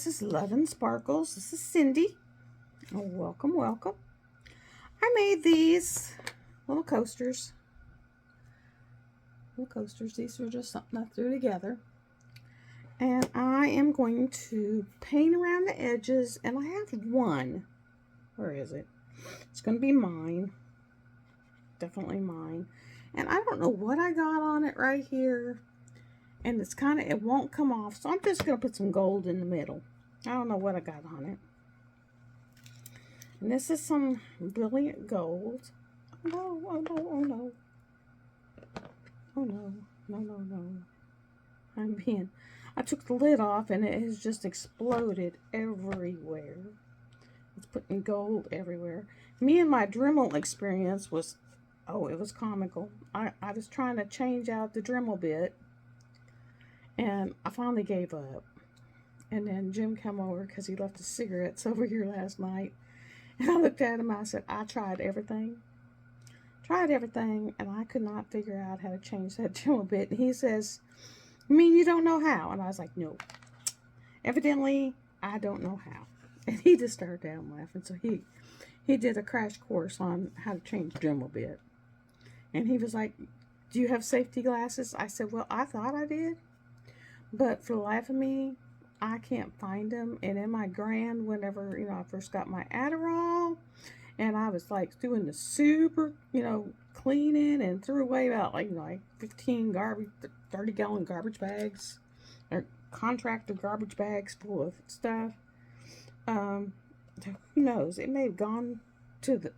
this is Love and Sparkles. This is Cindy. Oh, welcome, welcome. I made these little coasters. These are just something I threw together. And I am going to paint around the edges. And I have one. Where is it? It's going to be mine. Definitely mine. And I don't know what I got on it right here. And it's it won't come off. So I'm just going to put some gold in the middle. I don't know what I got on it. And this is some brilliant gold. Oh no, oh no, oh no. Oh no, no, no, no. I took the lid off and it has just exploded everywhere. It's putting gold everywhere. Me and my Dremel experience was, it was comical. I was trying to change out the Dremel bit. And I finally gave up. And then Jim came over because he left his cigarettes over here last night. And I looked at him and I said, I tried everything. And I could not figure out how to change that Dremel bit. And he says, you mean you don't know how? And I was like, no. Evidently, I don't know how. And he just started down laughing. So he did a crash course on how to change Dremel bit. And he was like, do you have safety glasses? I said, well, I thought I did. But for the life of me, I can't find them. And in my grand, whenever, I first got my Adderall, and I was like doing the super, cleaning and threw away about like 15 30-gallon garbage bags, or contractor garbage bags full of stuff. Who knows? It may have gone to the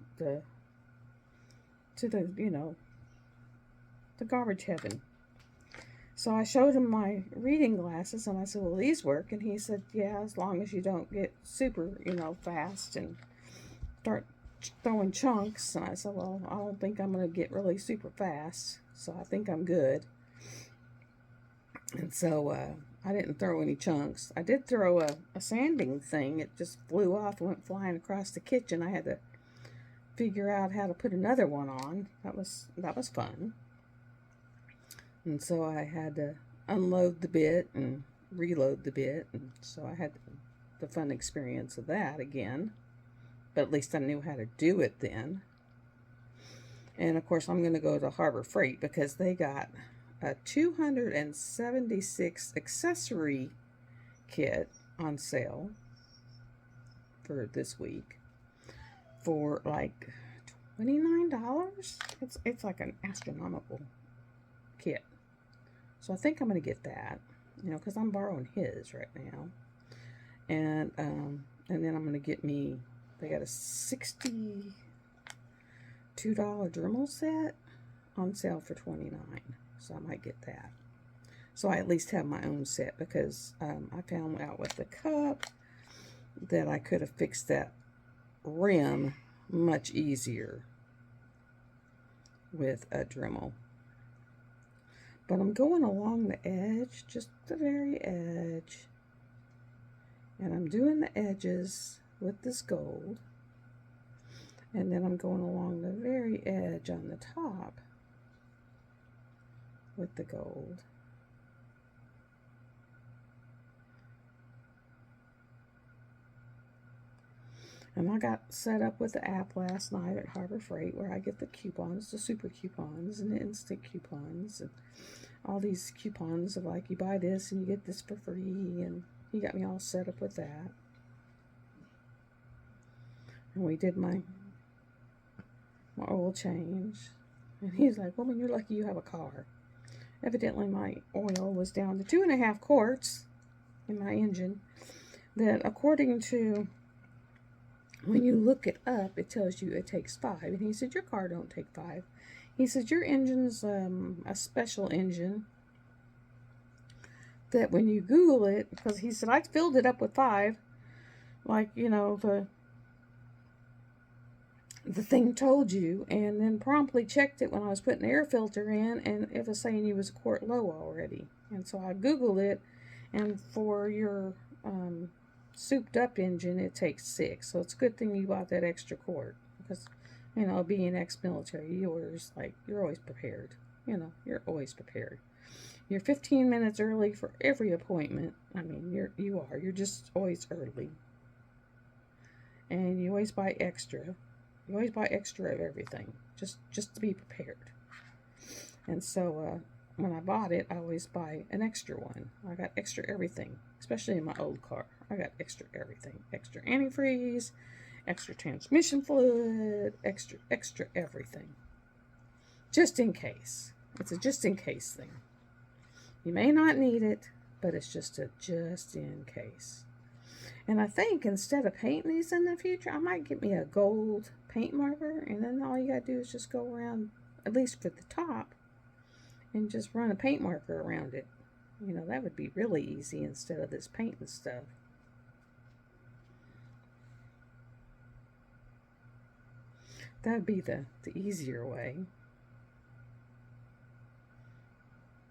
garbage heaven. So I showed him my reading glasses and I said, well, these work. And he said, yeah, as long as you don't get super, fast and start throwing chunks. And I said, well, I don't think I'm going to get really super fast. So I think I'm good. And so I didn't throw any chunks. I did throw a sanding thing. It just flew off and went flying across the kitchen. I had to figure out how to put another one on. That was fun. And so I had to unload the bit and reload the bit. And so I had the fun experience of that again. But at least I knew how to do it then. And of course I'm going to go to Harbor Freight because they got a 276 accessory kit on sale for this week for like $29. It's like an astronomical kit. So I think I'm going to get that, because I'm borrowing his right now. And then I'm going to get me, they got a $62 Dremel set on sale for $29. So I might get that. So I at least have my own set because I found out with the cup that I could have fixed that rim much easier with a Dremel. But I'm going along the edge, just the very edge. And I'm doing the edges with this gold. And then I'm going along the very edge on the top with the gold. And I got set up with the app last night at Harbor Freight where I get the coupons, the super coupons and the instant coupons and all these coupons of like you buy this and you get this for free, and he got me all set up with that. And we did my oil change. And he's like, woman, you're lucky you have a car. Evidently my oil was down to 2.5 quarts in my engine. That according to, when you look it up, it tells you it takes 5. And he said, your car don't take 5. He said, your engine's a special engine. That when you Google it, because he said, I filled it up with 5. Like, the thing told you. And then promptly checked it when I was putting the air filter in. And it was saying you was a quart low already. And so I Googled it. And for your souped up engine, it takes 6. So it's a good thing you bought that extra quart, because being ex-military, you're always prepared. You're always prepared. You're 15 minutes early for every appointment. I mean, you're just always early. And you always buy extra. You always buy extra of everything, just to be prepared. And so when I bought it, I always buy an extra one. I got extra everything, especially in my old car. I got extra everything. Extra antifreeze, extra transmission fluid, extra everything. Just in case. It's a just in case thing. You may not need it, but it's just a just in case. And I think instead of painting these in the future, I might get me a gold paint marker, and then all you gotta do is just go around, at least for the top, and just run a paint marker around it. You know, that would be really easy instead of this painting stuff. That would be the easier way.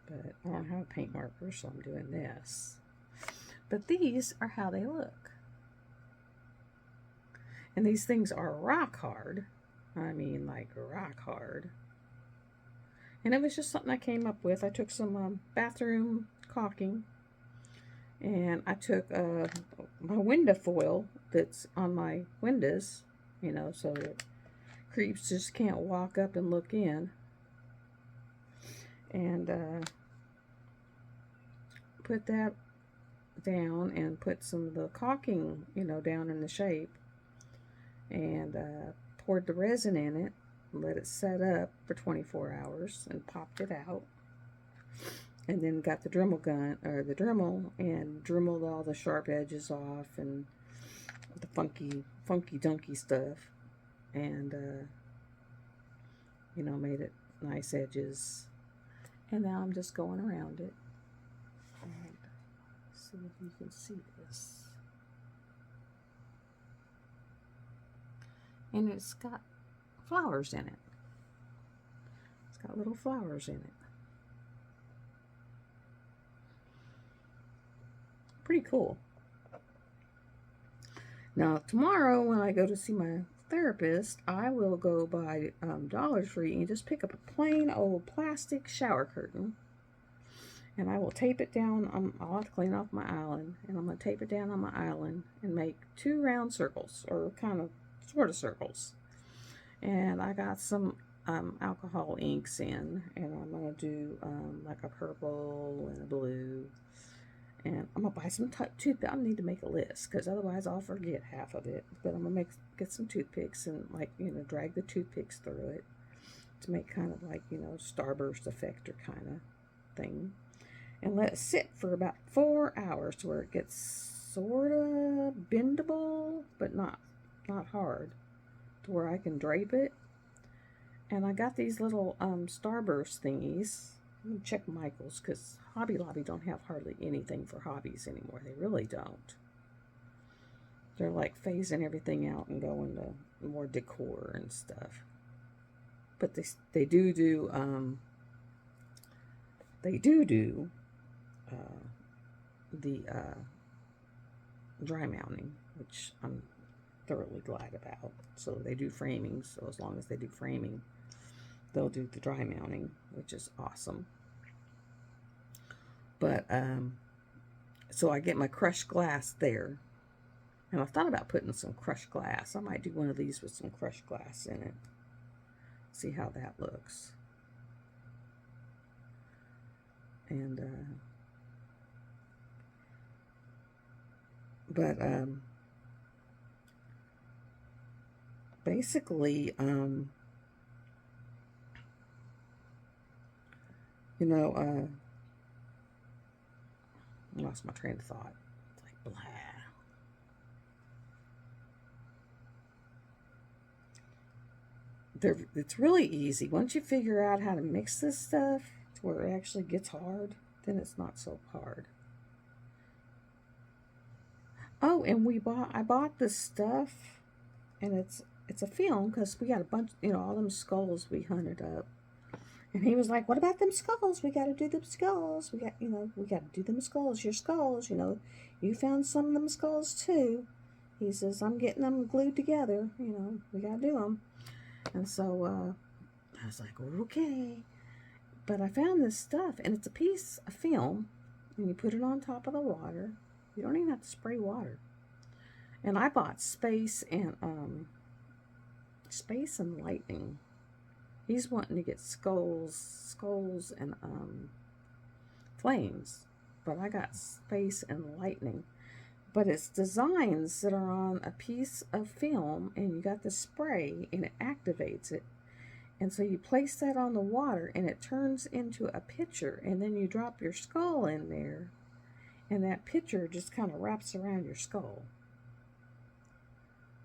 But I don't have a paint marker, so I'm doing this. But these are how they look. And these things are rock hard. I mean, like rock hard. And it was just something I came up with. I took some bathroom caulking. And I took my window foil that's on my windows, you know, so that creeps just can't walk up and look in. And put that down and put some of the caulking, you know, down in the shape. And poured the resin in it, let it set up for 24 hours, and popped it out. And then got the Dremel gun, or the Dremel, and dremeled all the sharp edges off and the funky dunky stuff. And, you know, made it nice edges. And now I'm just going around it. And see if you can see this. And it's got flowers in it. It's got little flowers in it. Pretty cool. Now, tomorrow when I go to see my therapist, I will go by Dollar Tree and just pick up a plain old plastic shower curtain. And I will tape it down. I'll have to clean off my island. And I'm going to tape it down on my island and make 2 round circles, or kind of sort of circles. And I got some alcohol inks in, and I'm going to do like a purple and a blue. And I'm going to buy some toothpicks. I need to make a list, because otherwise I'll forget half of it. But I'm going to get some toothpicks and, like, you know, drag the toothpicks through it to make kind of like, you know, starburst effect or kind of thing. And let it sit for about 4 hours to where it gets sort of bendable, but not hard, to where I can drape it. And I got these little starburst thingies. Let me check Michael's, because Hobby Lobby don't have hardly anything for hobbies anymore. They really don't. They're like phasing everything out and going to more decor and stuff. But they do the dry mounting, which I'm thoroughly glad about. So they do framing, so as long as they do framing, they'll do the dry mounting, which is awesome. But so I get my crushed glass there, and I thought about putting some crushed glass. I might do one of these with some crushed glass in it, see how that looks. And but basically, you know, I lost my train of thought. It's like blah. It's really easy. Once you figure out how to mix this stuff to where it actually gets hard, then it's not so hard. Oh, and I bought this stuff, and it's a film, because we got a bunch, you know, all them skulls we hunted up. And he was like, what about them skulls? We got to do them skulls. We got to do them skulls. Your skulls, you know, you found some of them skulls too. He says, I'm getting them glued together. You know, we got to do them. And so I was like, okay. But I found this stuff, and it's a piece of film, and you put it on top of the water. You don't even have to spray water. And I bought Space and Lightning. He's wanting to get skulls and flames, but I got Space and Lightning. But it's designs that are on a piece of film, and you got the spray, and it activates it. And so you place that on the water, and it turns into a picture, and then you drop your skull in there, and that picture just kind of wraps around your skull.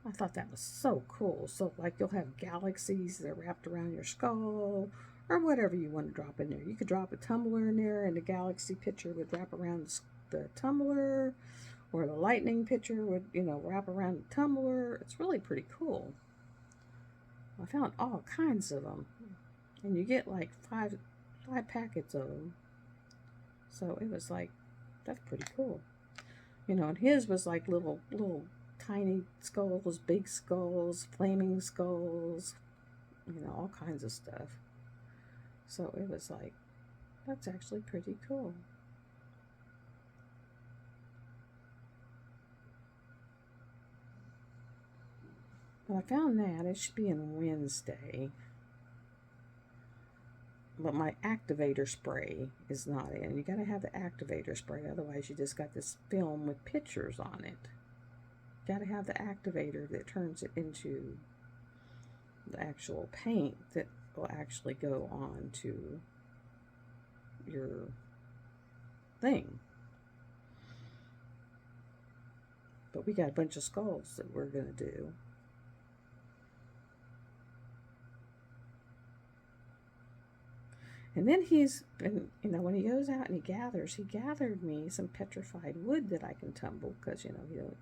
I thought that was so cool. So, like, you'll have galaxies that are wrapped around your skull, or whatever you want to drop in there. You could drop a tumbler in there, and the galaxy picture would wrap around the tumbler, or the lightning picture would, wrap around the tumbler. It's really pretty cool. I found all kinds of them, and you get like five packets of them. So it was like, that's pretty cool. And his was like little tiny skulls, big skulls, flaming skulls, all kinds of stuff. So it was like, that's actually pretty cool. But I found that it should be in Wednesday. But my activator spray is not in. You got to have the activator spray, otherwise you just got this film with pictures on it. You got to have the activator that turns it into the actual paint that will actually go on to your thing. But we got a bunch of skulls that we're going to do. And then he's been, when he goes out and he gathered me some petrified wood that I can tumble, because, he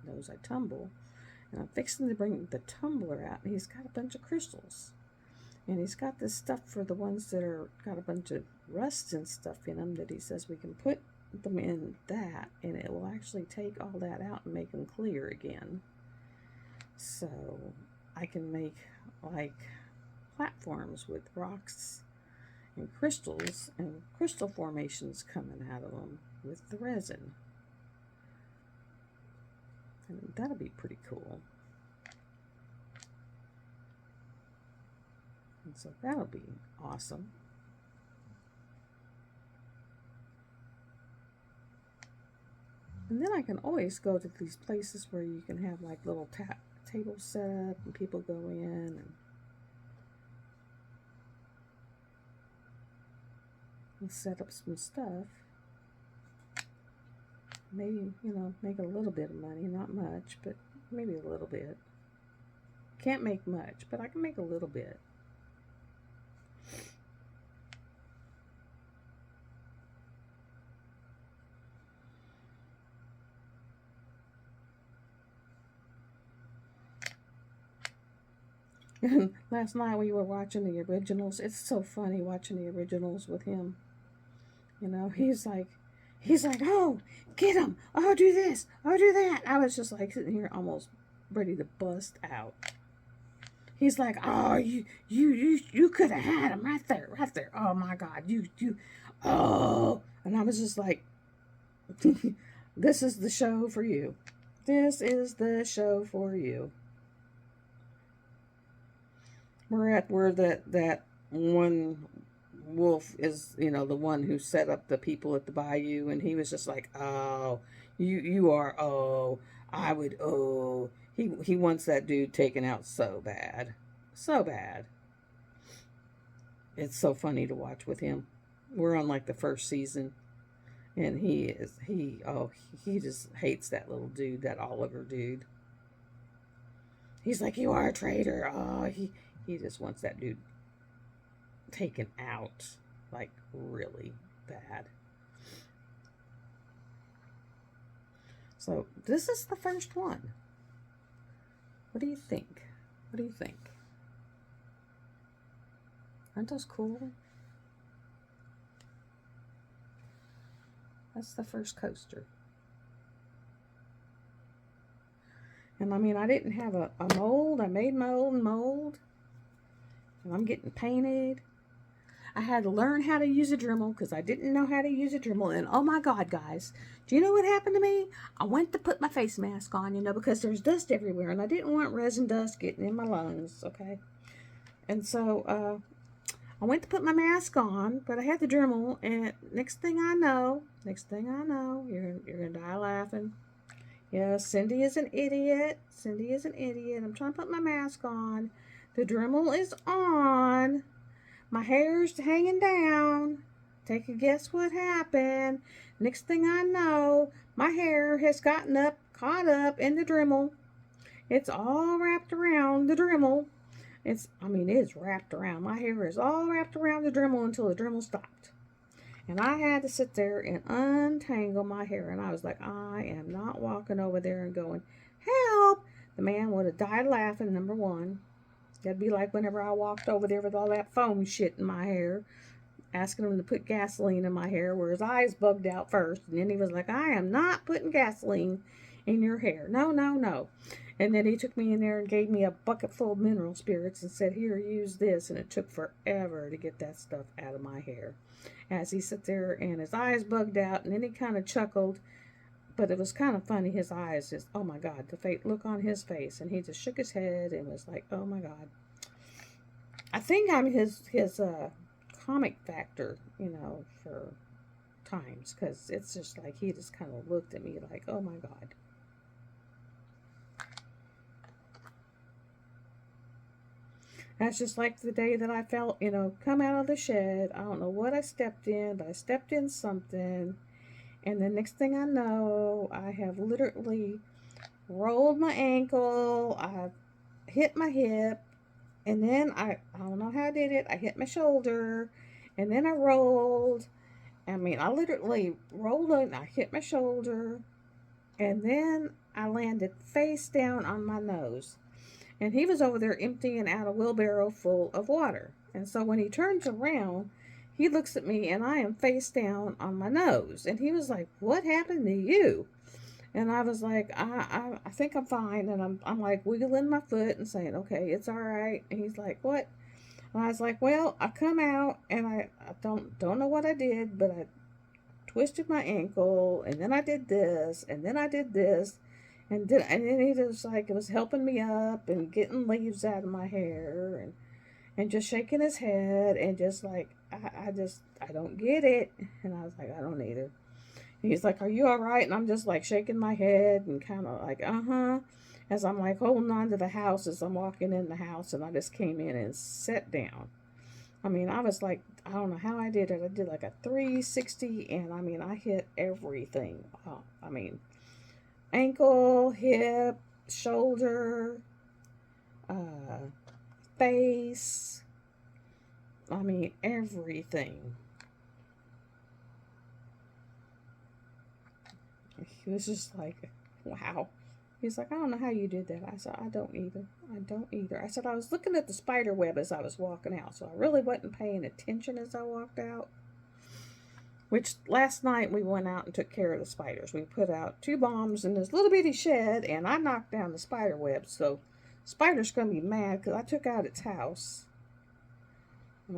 knows I tumble. And I'm fixing to bring the tumbler out, and he's got a bunch of crystals. And he's got this stuff for the ones that are got a bunch of rust and stuff in them that he says we can put them in that, and it will actually take all that out and make them clear again. So I can make, like, platforms with rocks and crystals and crystal formations coming out of them with the resin. And that'll be pretty cool. And so that'll be awesome. And then I can always go to these places where you can have like little tables set up and people go in and set up some stuff. Maybe, make a little bit of money, not much, but maybe a little bit. Can't make much, but I can make a little bit. And last night we were watching the originals. It's so funny watching the originals with him. He's like, oh, get him. Oh, do this. Oh, do that. I was just like sitting here almost ready to bust out. He's like, oh, you could have had him right there. Oh my God, oh. And I was just like, this is the show for you. This is the show for you. We're at where that one wolf is, the one who set up the people at the bayou, and he was just like, oh, you are, oh, I would, oh. He wants that dude taken out so bad. So bad. It's so funny to watch with him. We're on like the first season, and he just hates that little dude, that Oliver dude. He's like, you are a traitor. Oh, he just wants that dude taken out, like really bad. So this is the first one. What do you think? What do you think? Aren't those cool? That's the first coaster. And I mean, I didn't have a mold. I made my own mold. And I'm getting painted. I had to learn how to use a Dremel because I didn't know how to use a Dremel. And oh my God, guys, do you know what happened to me? I went to put my face mask on, you know, because there's dust everywhere. And I didn't want resin dust getting in my lungs, okay? And so I went to put my mask on, but I had the Dremel. And next thing I know, you're going to die laughing. Yeah, Cindy is an idiot. Cindy is an idiot. I'm trying to put my mask on. The Dremel is on. My hair's hanging down. Take a guess what happened. Next thing I know, my hair has caught up in the Dremel. It's all wrapped around the Dremel. It's wrapped around. My hair is all wrapped around the Dremel until the Dremel stopped. And I had to sit there and untangle my hair. And I was like, I am not walking over there and going, help. The man would have died laughing, number one. That'd be like whenever I walked over there with all that foam shit in my hair, asking him to put gasoline in my hair, where his eyes bugged out first. And then he was like, I am not putting gasoline in your hair. No, no, no. And then he took me in there and gave me a bucket full of mineral spirits and said, here, use this. And it took forever to get that stuff out of my hair. As he sat there and his eyes bugged out, and then he kind of chuckled. But it was kind of funny. His eyes just, oh my God, the look on his face. And he just shook his head and was like, oh my God. I think I'm his comic factor, you know, for times. Because it's just like he just kind of looked at me like, oh my God. That's just like the day that I felt, you know, come out of the shed. I don't know what I stepped in, but I stepped in something. And the next thing I know, I have literally rolled my ankle. I hit my hip. And then I don't know how I did it. I hit my shoulder. And then I rolled. I literally rolled and I hit my shoulder. And then I landed face down on my nose. And he was over there emptying out a wheelbarrow full of water. And so when he turns around, he looks at me and I am face down on my nose. And he was like, what happened to you? And I was like, I think I'm fine. And I'm like wiggling my foot and saying, okay, it's all right. And he's like, what? And I was like, well, I come out and I don't know what I did, but I twisted my ankle. And then I did this. And then I did this. And then he was like, it was helping me up and getting leaves out of my hair and just shaking his head and just like, I don't get it. And I was like, I don't either. And he's like, are you all right? And I'm just like shaking my head and kind of like, as I'm like holding on to the house as I'm walking in the house. And I just came in and sat down. I was like, I don't know how I did it. I did like a 360 and I hit everything. Ankle, hip, shoulder, face, everything. He was just like, wow. He's like, I don't know how you did that. I said, I don't either. I said, I was looking at the spider web as I was walking out, so I really wasn't paying attention as I walked out. Which last night we went out and took care of the spiders. We put out 2 bombs in this little bitty shed, and I knocked down the spider web. So spider's going to be mad because I took out its house.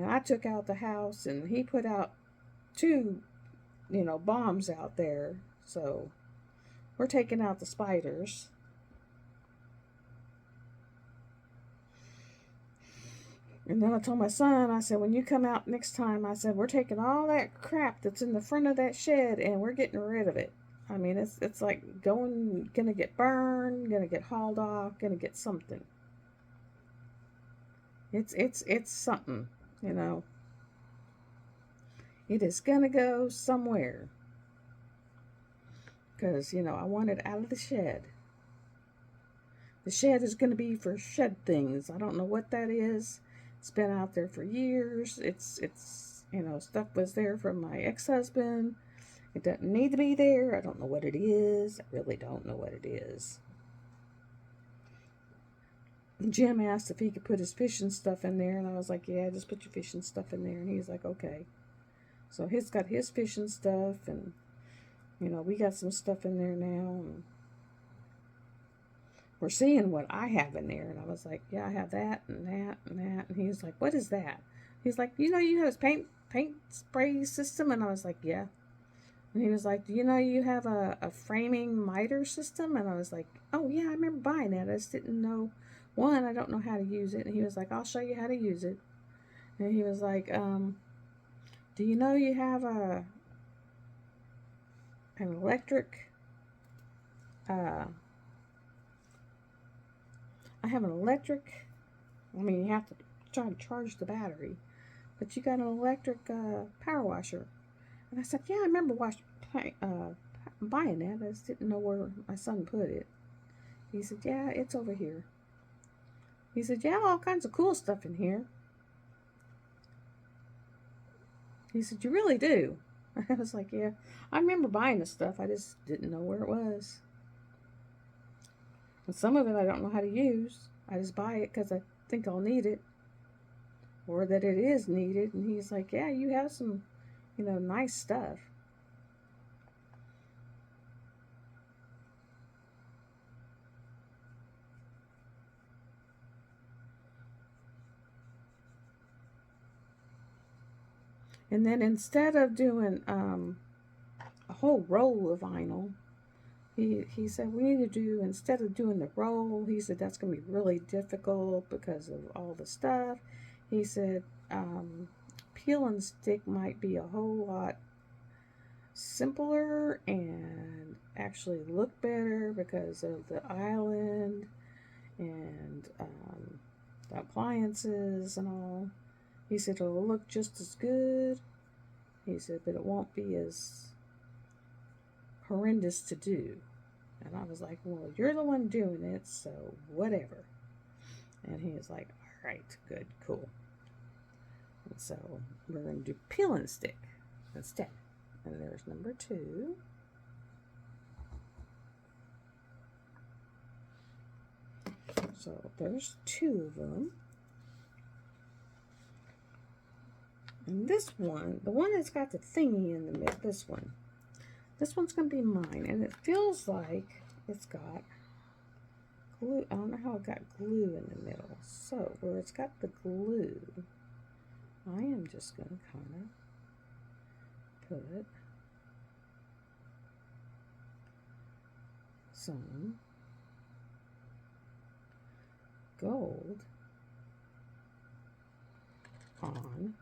I took out the house, and he put out 2, bombs out there. So we're taking out the spiders. And then I told my son, I said, when you come out next time, I said, we're taking all that crap that's in the front of that shed and we're getting rid of it. It's like gonna get burned, gonna get hauled off, gonna get something. It's something, It is gonna go somewhere. Because, I want it out of the shed. The shed is gonna be for shed things. I don't know what that is. It's been out there for years. It's stuff was there from my ex-husband. It doesn't need to be there. I don't know what it is. I really don't know what it is. Jim asked if he could put his fishing stuff in there, and I was like, yeah, just put your fishing stuff in there. And he's like, okay. So he's got his fishing stuff, and, we got some stuff in there now, and we're seeing what I have in there. And I was like, yeah, I have that and that and that. And he was like, what is that? He's like, you know, you have this paint spray system, and I was like, yeah. And he was like, do you know you have a framing miter system? And I was like, oh yeah, I remember buying that. I just didn't know. One, I don't know how to use it. And he was like, I'll show you how to use it. And he was like, do you know you have an electric? I have an electric. I mean, you have to try to charge the battery, but you got an electric power washer. And I said, yeah, I remember buying that. I just didn't know where my son put it. He said, yeah, it's over here. He said, you have all kinds of cool stuff in here. He said, you really do. I was like, yeah, I remember buying this stuff. I just didn't know where it was. And some of it I don't know how to use. I just buy it because I think I'll need it, or that it is needed. And he's like, yeah, you have some, you know, nice stuff. And then instead of doing a whole roll of vinyl, he said we need to do, instead of doing the roll, he said that's going to be really difficult because of all the stuff. He said peel and stick might be a whole lot simpler and actually look better because of the island and the appliances and all. He said it'll look just as good. He said, but it won't be as horrendous to do. And I was like, well, you're the one doing it, so whatever. And he was like, all right, good, cool. And so we're going to do peel and stick instead. And there's number 2. So there's 2 of them. And this one, the one that's got the thingy in the middle, this one's going to be mine. And it feels like it's got glue. I don't know how it got glue in the middle. So where it's got the glue, I am just going to kind of put some gold on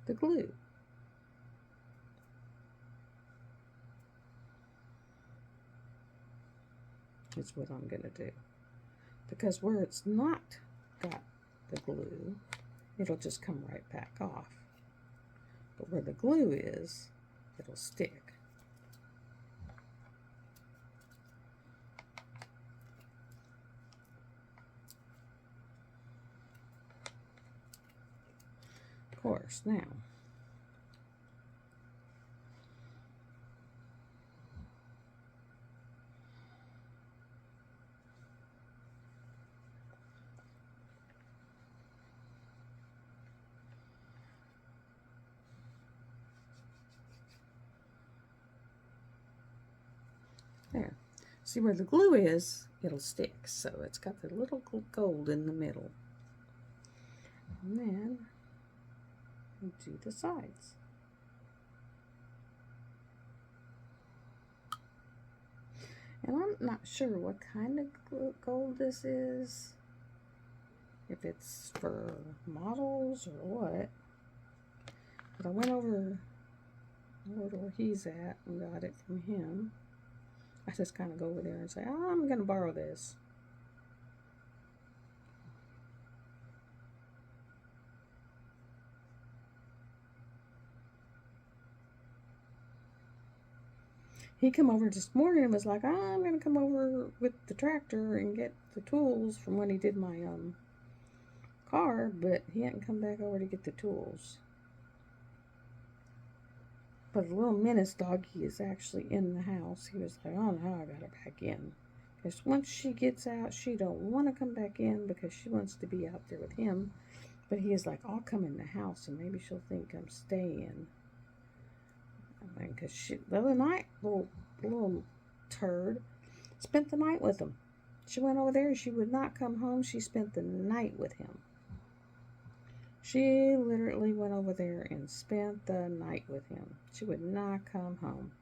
the glue. Is what I'm going to do. Because where it's not got the glue, it'll just come right back off. But where the glue is, it'll stick. Of course, now there. See where the glue is, it'll stick. So it's got the little gold in the middle. And then we do the sides. And I'm not sure what kind of gold this is. If it's for models or what. But I went over where he's at and got it from him. I just kind of go over there and say, oh, I'm going to borrow this. He come over this morning and was like, oh, I'm going to come over with the tractor and get the tools from when he did my car, but he hadn't come back over to get the tools. But the little menace doggy is actually in the house. He was like, oh no, I got her back in. Because once she gets out, she don't want to come back in because she wants to be out there with him. But he is like, I'll come in the house and maybe she'll think I'm staying. I mean, because the other night, little turd, Spent the night with him. She went over there. She would not come home. She spent the night with him. She literally went over there and spent the night with him. She would not come home.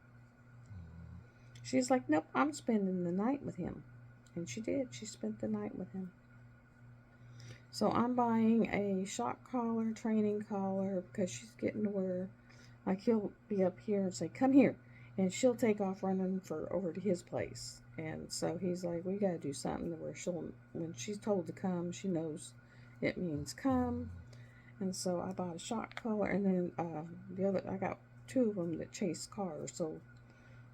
She's like, nope, I'm spending the night with him. And she did. She spent the night with him. So I'm buying a shock collar, training collar, because she's getting to where, like, he'll be up here and say, come here. And she'll take off running over to his place. And so he's like, we got to do something to where when she's told to come, she knows it means come. And so I bought a shock collar, and then I got 2 of them that chase cars. So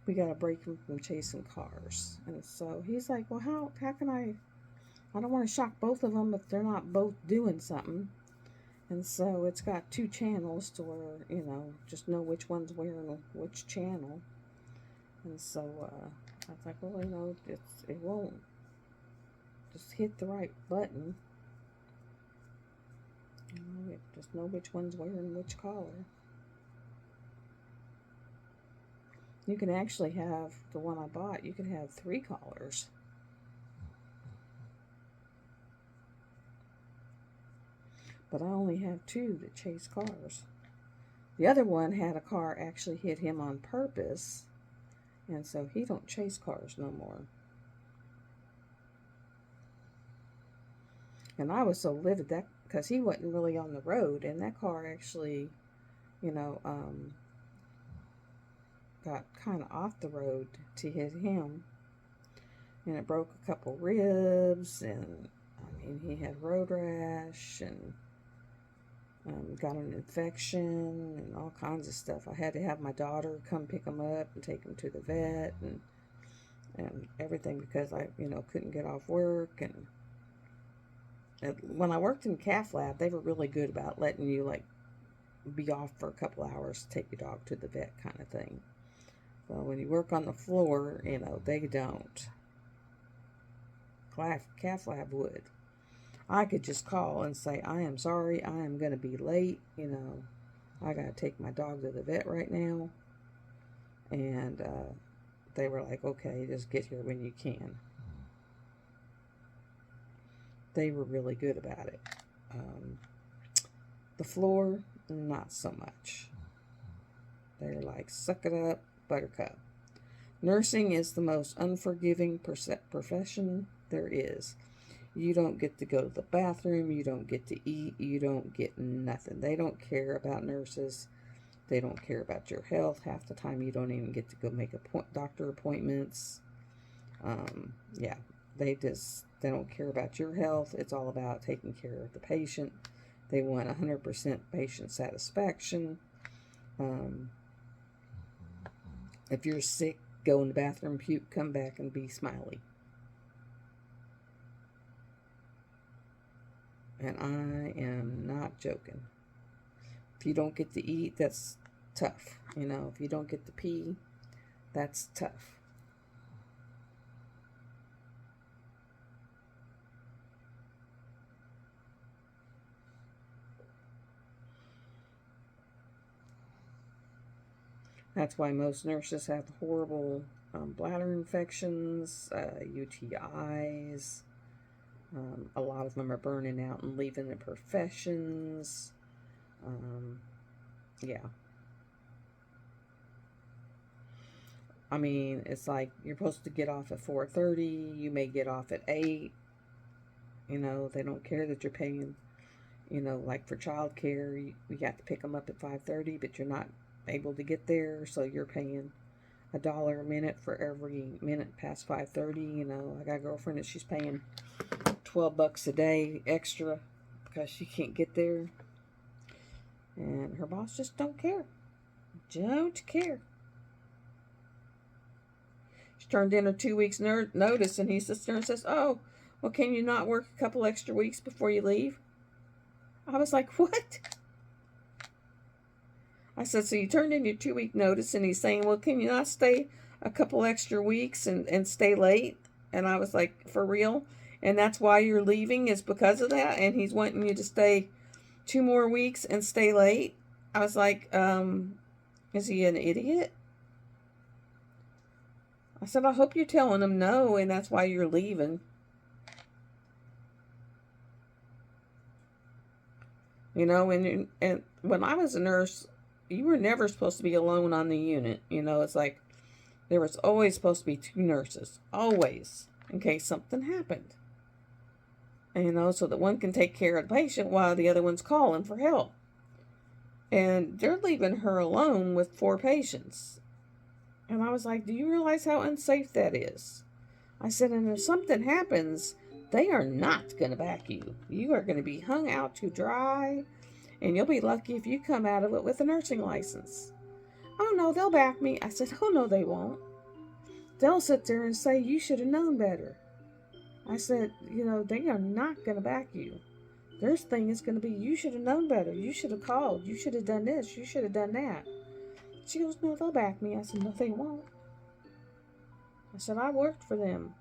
we got to break them from chasing cars. And so he's like, well, how can I don't want to shock both of them if they're not both doing something. And so it's got 2 channels to where, just know which one's wearing which channel. And so I was like, well, it won't just hit the right button. Just know which one's wearing which collar. You can actually have, the one I bought, you can have 3 collars. But I only have 2 that chase cars. The other one had a car actually hit him on purpose, and so he don't chase cars no more. And I was so livid that because he wasn't really on the road, and that car actually, got kind of off the road to hit him, and it broke a couple ribs, and he had road rash, and got an infection, and all kinds of stuff. I had to have my daughter come pick him up and take him to the vet, and everything, because I, couldn't get off work. And when I worked in calf lab, they were really good about letting you, like, be off for a couple hours to take your dog to the vet kind of thing. Well, when you work on the floor, they don't. Calf lab would. I could just call and say, I am sorry, I am going to be late. I got to take my dog to the vet right now. And they were like, okay, just get here when you can. They were really good about it. The floor, not so much. They're like, suck it up, buttercup. Nursing is the most unforgiving profession there is. You don't get to go to the bathroom. You don't get to eat. You don't get nothing. They don't care about nurses. They don't care about your health. Half the time you don't even get to go make doctor appointments. They don't care about your health. It's all about taking care of the patient. They want 100% patient satisfaction. If you're sick, go in the bathroom, puke, come back and be smiley. And I am not joking. If you don't get to eat, that's tough. If you don't get to pee, that's tough. That's why most nurses have horrible bladder infections, UTIs. A lot of them are burning out and leaving their professions. It's like you're supposed to get off at 4:30. You may get off at 8. They don't care that you're paying, like for childcare, you got to pick them up at 5:30, but you're not able to get there, so you're paying $1 a minute for every minute past 5:30. I got a girlfriend that she's paying $12 a day extra because she can't get there, and her boss just don't care. Don't care. She turned in her 2 weeks notice, and he sits there and says, oh, well, can you not work a couple extra weeks before you leave? I was like, what? I said, so you turned in your 2-week notice, and he's saying, well, can you not stay a couple extra weeks and stay late? And I was like, for real? And that's why you're leaving, is because of that? And he's wanting you to stay 2 more weeks and stay late? I was like, is he an idiot? I said, I hope you're telling them no, and that's why you're leaving. You know, and when I was a nurse, you were never supposed to be alone on the unit. You know, it's like there was always supposed to be two nurses, always, in case something happened. And, you know, so that one can take care of the patient while the other one's calling for help. And they're leaving her alone with 4 patients. And I was like, do you realize how unsafe that is? I said, and if something happens, they are not going to back you. You are going to be hung out to dry, and you'll be lucky if you come out of it with a nursing license. Oh, no, they'll back me. I said, oh, no, they won't. They'll sit there and say, you should have known better. I said, you know, they are not going to back you. Their thing is going to be, you should have known better. You should have called. You should have done this. You should have done that. She goes, no, they'll back me. I said, no, they won't. I said, I worked for them.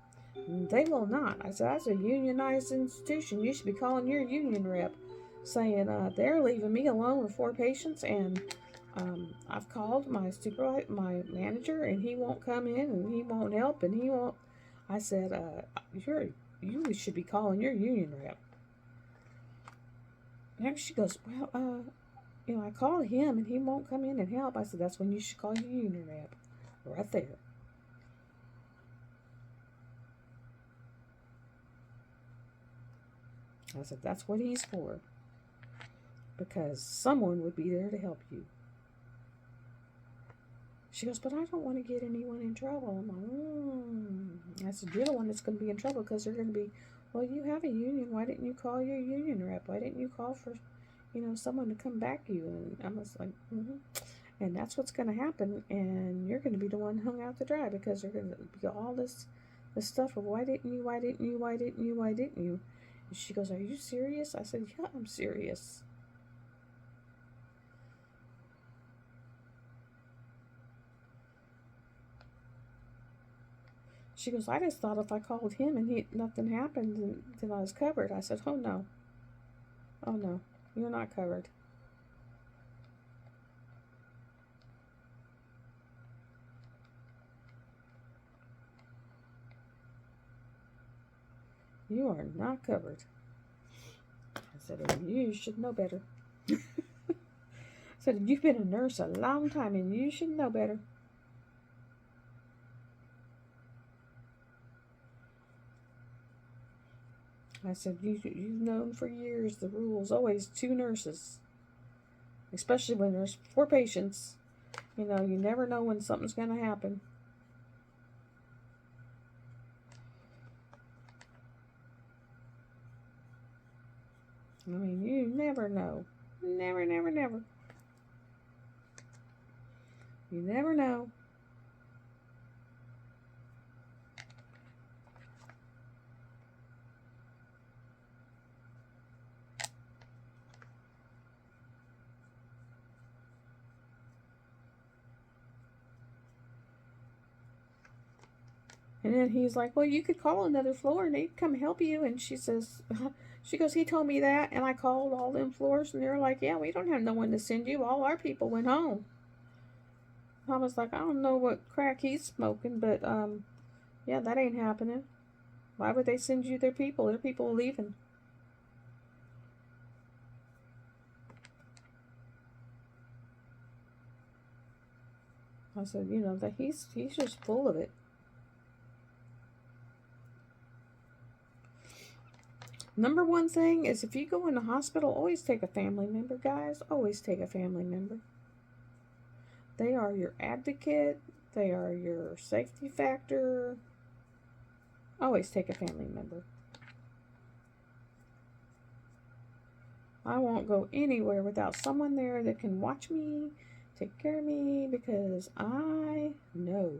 They will not. I said, that's a unionized institution. You should be calling your union rep saying they're leaving me alone with 4 patients, and I've called my supervisor, my manager, and he won't come in, and he won't help, and he won't. I said, you should be calling your union rep. And she goes, well, you know, I called him, and he won't come in and help. I said, that's when you should call your union rep, right there. I said, that's what he's for. Because someone would be there to help you. She goes, but I don't want to get anyone in trouble. I'm like, I said, you're the one that's going to be in trouble, because they're going to be, well, you have a union. Why didn't you call your union rep? Why didn't you call for, you know, someone to come back you? And I was like, And that's what's going to happen. And you're going to be the one hung out to dry, because there's going to be all this stuff of why didn't you, why didn't you, why didn't you, why didn't you? And she goes, are you serious? I said, yeah, I'm serious. She goes, I just thought if I called him and nothing happened, then I was covered. I said, oh no, you're not covered. You are not covered. I said, and you should know better. I said, you've been a nurse a long time, and you should know better. I said, you've known for years the rules, always 2 nurses. Especially when there's 4 patients. You know, you never know when something's going to happen. I mean, you never know. Never, never, never. You never know. And then he's like, well, you could call another floor and they'd come help you. And she says, she goes, he told me that. And I called all them floors and they're like, yeah, we don't have no one to send you. All our people went home. I was like, I don't know what crack he's smoking, but yeah, that ain't happening. Why would they send you their people? Their people are leaving. I said, you know, that he's just full of it. Number one thing is, if you go in the hospital, always take a family member, guys. Always take a family member. They are your advocate. They are your safety factor. Always take a family member. I won't go anywhere without someone there that can watch me, take care of me, because I know.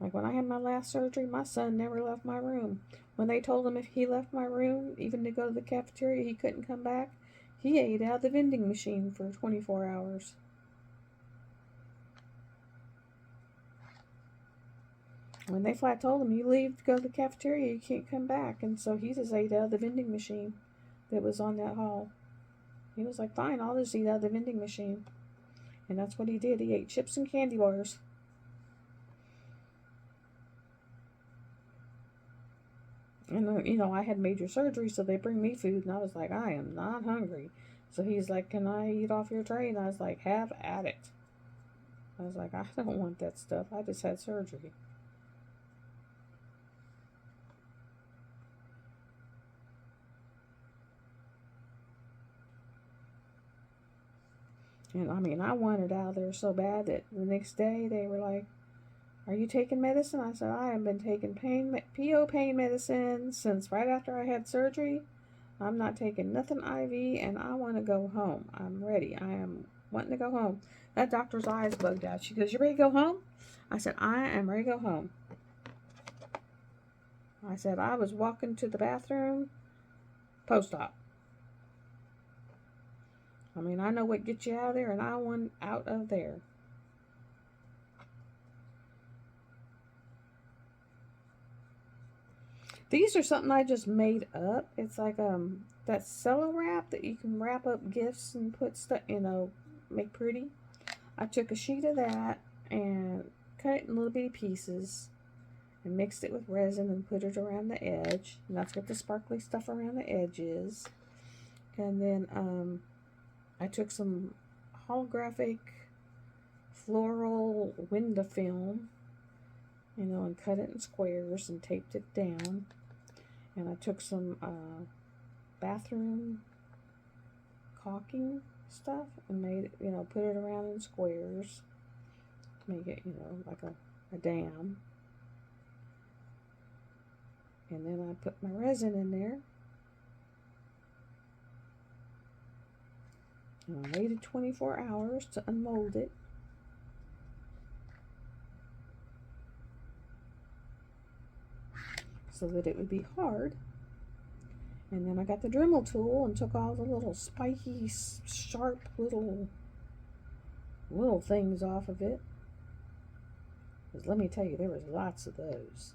Like when I had my last surgery, my son never left my room. When they told him if he left my room, even to go to the cafeteria, he couldn't come back, he ate out the vending machine for 24 hours. When they flat told him, you leave to go to the cafeteria, you can't come back. And so he just ate out of the vending machine that was on that hall. He was like, fine, I'll just eat out of the vending machine. And that's what he did. He ate chips and candy bars. And, you know, I had major surgery, so they bring me food, and I was like, I am not hungry. So he's like, can I eat off your tray? And I was like, have at it. I was like, I don't want that stuff. I just had surgery. And, I mean, I wanted out of there so bad that the next day they were like, are you taking medicine? I said, I have been taking PO pain medicine since right after I had surgery. I'm not taking nothing IV, and I want to go home. I'm ready. I am wanting to go home. That doctor's eyes bugged out. She goes, you ready to go home? I said, I am ready to go home. I said, I was walking to the bathroom post-op. I mean, I know what gets you out of there, and I want out of there. These are something I just made up. It's like that cello wrap that you can wrap up gifts and put stuff, you know, make pretty. I took a sheet of that and cut it in little bitty pieces and mixed it with resin and put it around the edge. And that's what the sparkly stuff around the edge is. And then I took some holographic floral window film, you know, and cut it in squares and taped it down. And I took some bathroom caulking stuff and made it, you know, put it around in squares to make it, you know, like a dam. And then I put my resin in there. And I waited 24 hours to unmold it. So that it would be hard. And then I got the Dremel tool and took all the little spiky, sharp little things off of it. Because let me tell you, there was lots of those.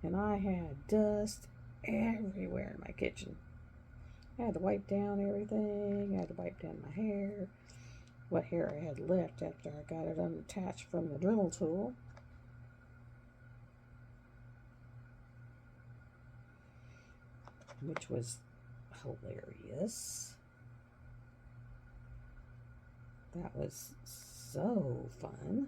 And I had dust everywhere in my kitchen. I had to wipe down everything. I had to wipe down my hair. What hair I had left after I got it unattached from the Dremel tool. Which was hilarious. That was so fun.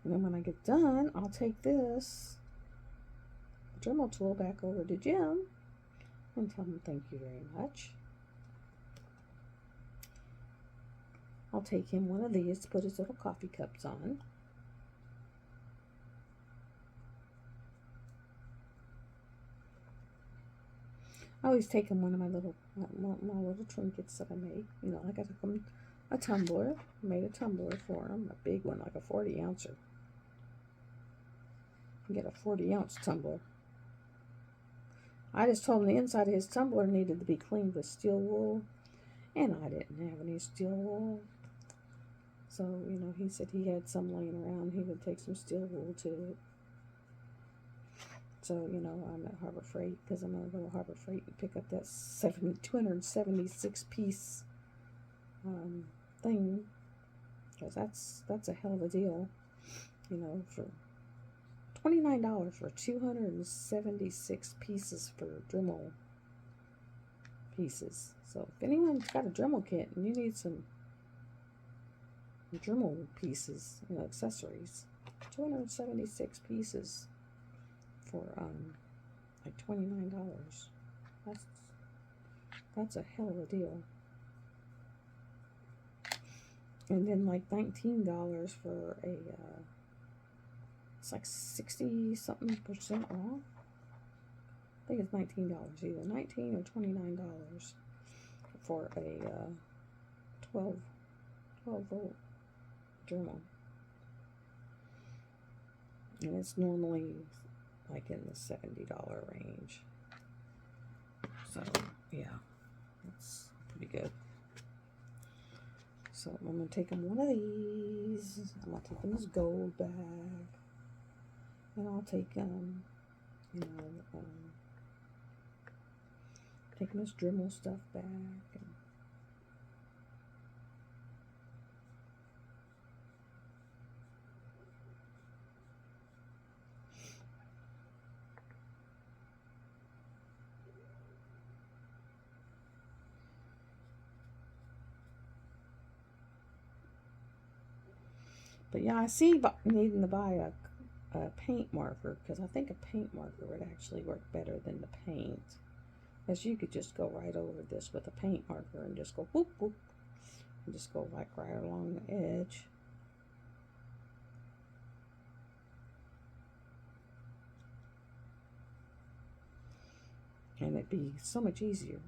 And then when I get done, I'll take this Dremel tool back over to Jim and tell him thank you very much. I'll take him one of these to put his little coffee cups on. I always take him one of my little trinkets that I make. You know, like I took him a tumbler. I made a tumbler for him, a big one, like a 40-ouncer. You get a 40-ounce tumbler. I just told him the inside of his tumbler needed to be cleaned with steel wool, and I didn't have any steel wool. So, you know, he said he had some laying around. He would take some steel wool to it. So, you know, I'm at Harbor Freight because I'm going to go to Harbor Freight and pick up that 276 piece thing. Because that's a hell of a deal, you know, for $29 for 276 pieces for Dremel pieces. So if anyone's got a Dremel kit and you need some Dremel pieces, you know, accessories, 276 pieces for like $29. That's a hell of a deal. And then like $19 for a it's like 60-something% off. I think it's $19 either, $19 or $29 for a 12 volt Dremel. And it's normally like in the $70 range. So yeah, that's pretty good. So I'm going to take him one of these. I'm going to take him his gold bag. And I'll take, you know, take Miss Dremel stuff back. And but yeah, I see needing to buy a paint marker, because I think a paint marker would actually work better than the paint. Because you could just go right over this with a paint marker and just go whoop whoop, and just go like right along the edge. And it'd be so much easier.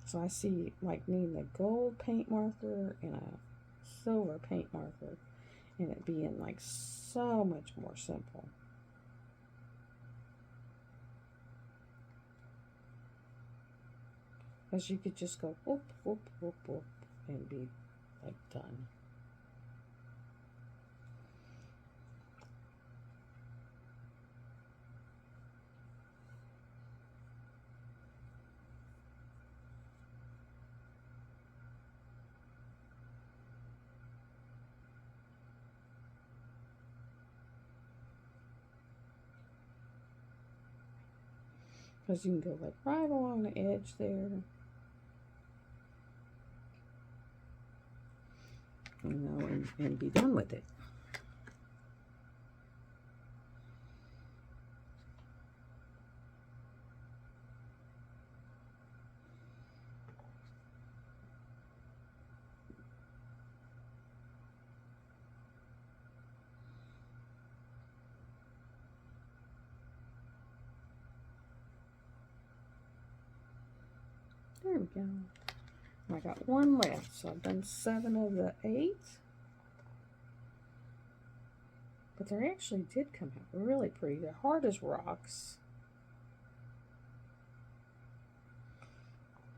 So I see like needing a gold paint marker and a silver paint marker, and it being like so much more simple. Because you could just go whoop, whoop, whoop, whoop, and be like done. Because you can go like right along the edge there. You know, and be done with it. There we go. I got one left, so I've done 7 of the 8. But they actually did come out really pretty. They're hard as rocks.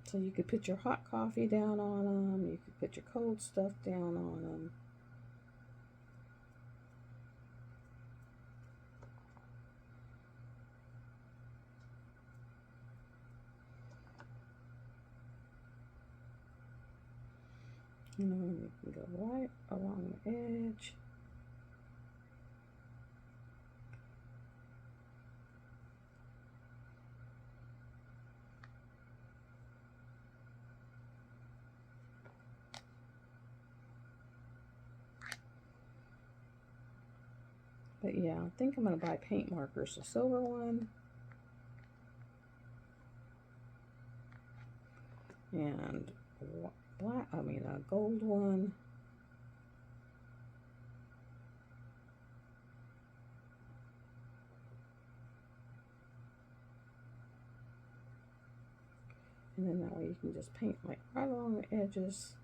So you could put your hot coffee down on them. You could put your cold stuff down on them. You know, you can go right along the edge. But yeah, I think I'm going to buy paint markers. A silver one. And a gold one. And then that way you can just paint like right along the edges.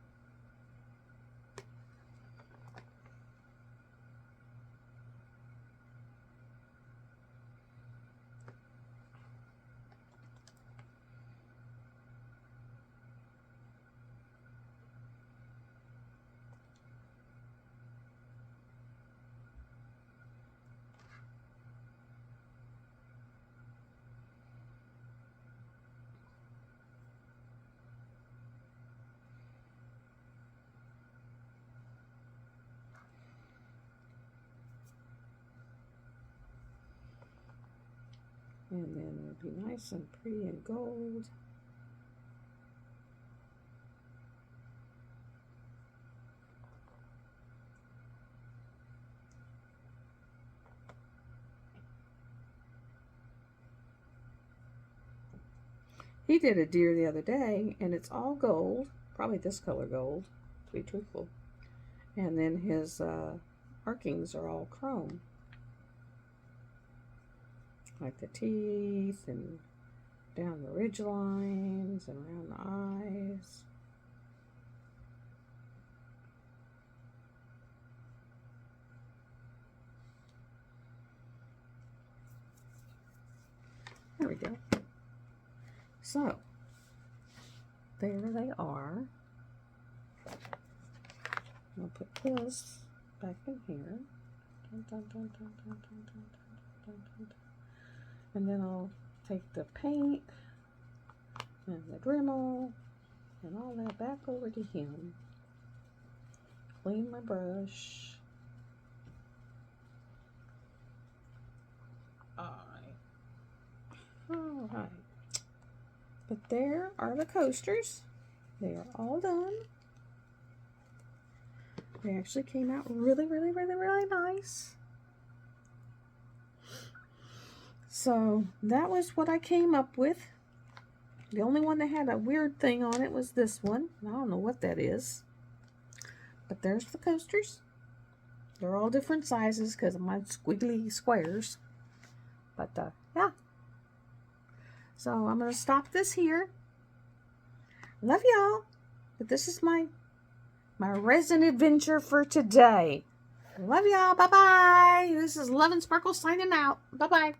And then it'll be nice and pretty and gold. He did a deer the other day, and it's all gold, probably this color gold, to be truthful. And then his markings are all chrome, like the teeth and down the ridge lines and around the eyes. There we go. So, there they are. I'll put this back in here. Dun, dun, dun, dun, dun, dun, dun, dun, dun, dun. And then I'll take the paint and the Dremel and all that back over to him. Clean my brush. Alright. But there are the coasters. They are all done. They actually came out really, really, really, really nice. So that was what I came up with. The only one that had a weird thing on it was this one. I don't know what that is. But there's the coasters. They're all different sizes because of my squiggly squares. But yeah. So I'm going to stop this here. Love y'all. But this is my resin adventure for today. Love y'all. Bye-bye. This is Love and Sparkle signing out. Bye-bye.